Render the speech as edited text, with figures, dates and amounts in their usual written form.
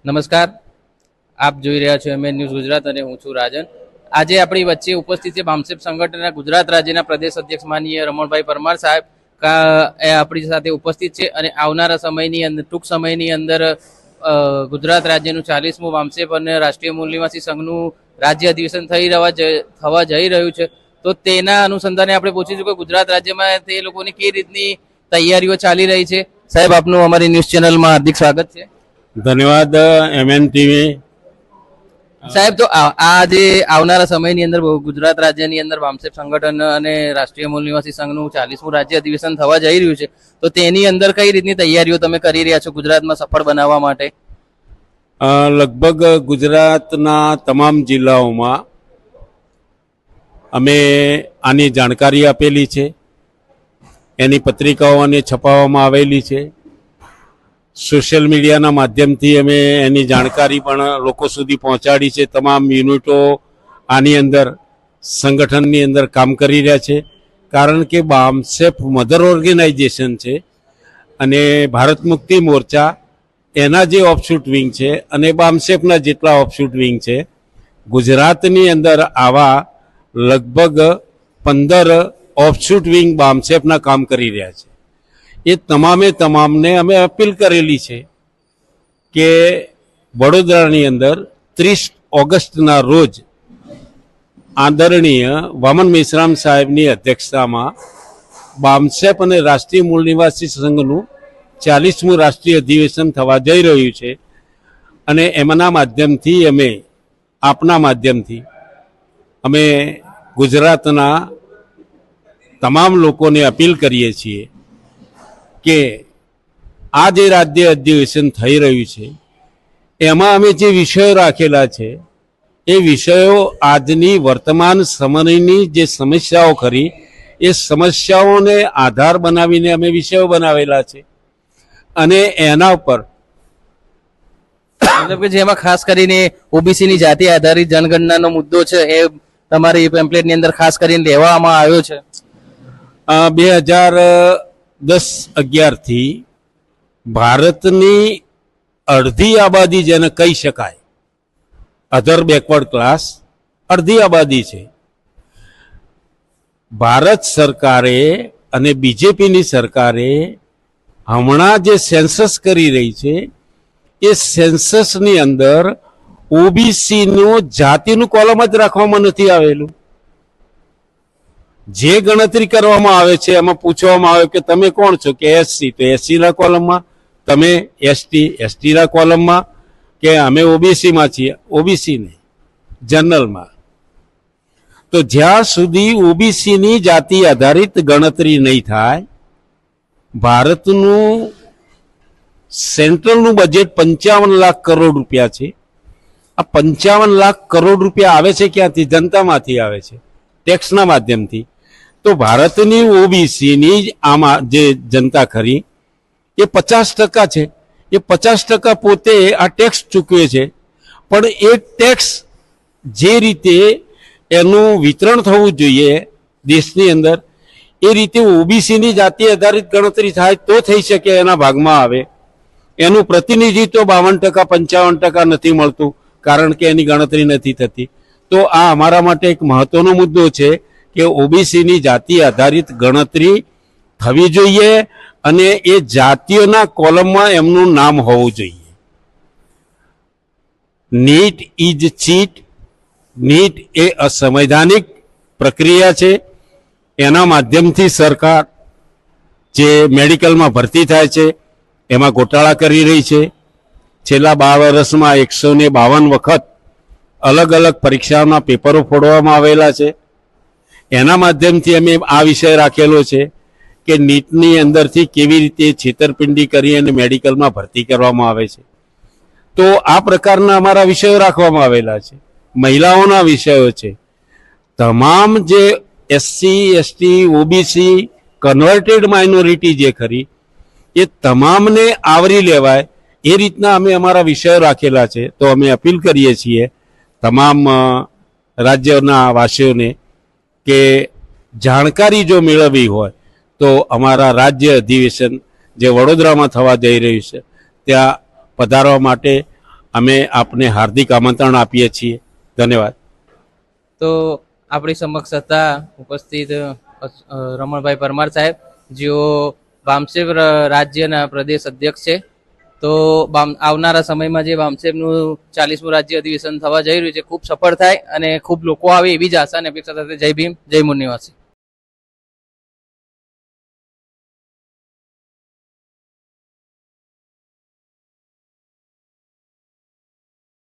નમસ્કાર, આપ જોઈ રહ્યા છો એમએન ન્યૂઝ ગુજરાત અને હું છું રાજન. આજે આપણી વચ્ચે ઉપસ્થિત છે બામસેફ સંગઠનના ગુજરાત રાજ્યના પ્રદેશ અધ્યક્ષ માનનીય રમણભાઈ પરમાર સાહેબ એ આપણી સાથે ઉપસ્થિત છે અને આવનારા સમયની અંદર ટૂંક સમયની અંદર ગુજરાત રાજ્યનું 40મું બામસેફ અને રાષ્ટ્રીય મૂળ નિવાસી સંઘનું રાજ્ય અધિવેશન થવા જઈ રહ્યું છે. તો તેના અનુસંધાને આપણે પૂછીશું કે ગુજરાત રાજ્યમાં તે લોકોની કઈ રીતની તૈયારીઓ ચાલી રહી છે. સાહેબ, આપનું અમારી ન્યૂઝ ચેનલમાં હાર્દિક સ્વાગત છે. ધન્યવાદ એમએન ટીવી. સાહેબ, તો આ જે આવનારા સમયની અંદર ગુજરાત રાજ્યની અંદર બામસેફ સંગઠન અને રાષ્ટ્રીય મૂળ નિવાસી સંઘનું 40મું રાજ્ય અધિવેશન થવા જઈ રહ્યું છે, તો તેની અંદર કઈ રીતની તૈયારીઓ તમે કરી રહ્યા છો ગુજરાતમાં સફળ બનાવવા માટે? લગભગ ગુજરાતના તમામ જિલ્લાઓમાં અમે આની જાણકારી આપેલી છે, એની પત્રિકાઓ અને છપાવવામાં આવેલી છે. સોશિયલ મીડિયાના માધ્યમથી અમે એની જાણકારી પણ લોકો સુધી પહોંચાડી છે. તમામ યુનિટો આની અંદર સંગઠનની અંદર કામ કરી રહ્યા છે, કારણ કે બામસેફ મધર ઓર્ગેનાઇઝેશન છે અને ભારત મુક્તિ મોરચા એના જે ઓફશૂટ વિંગ છે અને બામસેફના જેટલા ઓફશૂટ વિંગ છે, ગુજરાતની અંદર આવા લગભગ 15 ઓફશૂટ વિંગ બામસેફના કામ કરી રહ્યા છે. એ તમામને અમે અપીલ કરેલી છે કે વડોદરાની અંદર 30 ઓગસ્ટના રોજ આદરણીય વામન મેશ્રામ સાહેબની અધ્યક્ષતામાં બામસેફ અને રાષ્ટ્રીય મૂળ નિવાસી સંઘનું 40મું રાષ્ટ્રીય અધિવેશન થવા જઈ રહ્યું છે અને એમના માધ્યમથી આપના માધ્યમથી અમે ગુજરાતના તમામ લોકોને અપીલ કરીએ છીએ કે આ જે રાજ્ય અધિવેશન થઈ રહ્યું છે એમાં અમે જે વિષયો રાખેલા છે એ વિષયો આજની વર્તમાન સમયની જે સમસ્યાઓ ખરી એ સમસ્યાઓને આધાર બનાવીને અમે વિષયો બનાવેલા છે અને એના ઉપર મતલબ કે જેમાં ખાસ કરીને ઓબીસીની જાતિ આધારિત જનગણનાનો મુદ્દો છે એ તમારી પેમ્પલેટની અંદર ખાસ કરીને લેવામાં આવ્યો છે. 2010-11 થી ભારતની અડધી આબાદી જેને કહી શકાય, અધર બેકવર્ડ ક્લાસ અડધી આબાદી છે. ભારત સરકારે અને બીજેપીની સરકારે હમણાં જે સેન્સસ કરી રહી છે એ સેન્સસની અંદર ઓબીસીનું જાતિનું કોલમ જ રાખવામાં નથી આવેલું. જે ગણતરી કરવામાં આવે છે એમાં પૂછવામાં આવે કે તમે કોણ છો, કે એસસી, તો એસસીના કોલમમાં, તમે એસટીના કોલમમાં, કે અમે ઓબીસીમાં છીએ, ઓબીસી નહીં, જનરલમાં. તો જ્યાં સુધી ઓબીસીની જાતિ આધારિત ગણતરી નહીં થાય, ભારતનું સેન્ટ્રલનું બજેટ 55 લાખ કરોડ રૂપિયા છે. આ 55 લાખ કરોડ રૂપિયા આવે છે ક્યાંથી? જનતામાંથી આવે છે, ટેક્સના માધ્યમથી. તો ભારતની ઓબીસીની આમાં જે જનતા ખરી એ 50% છે. એ 50% પોતે આ ટેક્સ ચૂકવે છે, પણ એ ટેક્સ જે રીતે એનું વિતરણ થવું જોઈએ દેશની અંદર એ રીતે ઓબીસીની જાતિ આધારિત ગણતરી થાય તો થઈ શકે, એના ભાગમાં આવે. એનું પ્રતિનિધિત્વ 52% 55% નથી મળતું, કારણ કે એની ગણતરી નથી થતી. તો આ અમારા માટે એક મહત્વનો મુદ્દો છે કે ઓબીસીની જાતિ આધારિત ગણતરી થવી જોઈએ અને એ જાતિઓના કોલમમાં એમનું નામ હોવું જોઈએ. NEET is cheat. નીટ એ અસંવૈધાનિક પ્રક્રિયા છે. એના માધ્યમથી સરકાર જે મેડિકલમાં ભરતી થાય છે એમાં ગોટાળા કરી રહી છે. છેલ્લા 12 વર્ષમાં 152 વખત અલગ અલગ પરીક્ષાઓના પેપરો ફોડવામાં આવેલા છે. એના માધ્યમથી અમે આ વિષય રાખેલો છે કે નીટની અંદરથી કેવી રીતે છેતરપિંડી કરી અને મેડિકલમાં ભરતી કરવામાં આવે છે. તો આ પ્રકારના અમારા વિષયો રાખવામાં આવેલા છે. મહિલાઓના વિષયો છે. તમામ જે SC, ST, OBC, converted minority જે ખરી એ તમામને આવરી લેવાય એ રીતના અમે અમારા વિષયો રાખેલા છે. તો અમે અપીલ કરીએ છીએ તમામ રાજ્યના વાસીઓને કે જાણકારી જો મેળવવી હોય તો અમારા રાજ્ય અધિવેશન જે વડોદરામાં થવા જઈ રહ્યું છે ત્યાં પધારવા માટે અમે આપને હાર્દિક આમંત્રણ આપીએ છીએ. ધન્યવાદ. તો આપણી સમક્ષ હતા ઉપસ્થિત રમણભાઈ પરમાર સાહેબ, જેઓ વામસેપ રાજ્યના પ્રદેશ અધ્યક્ષ છે. તો આવનારા સમયમાં જે વામસેપનું 40મું રાજ્ય અધિવેશન થવા જઈ રહ્યું છે ખૂબ સફળ થાય અને ખૂબ લોકો આવે એવી જ આશા અને અપેક્ષા સાથે જય ભીમ, જય મુનિવાસી.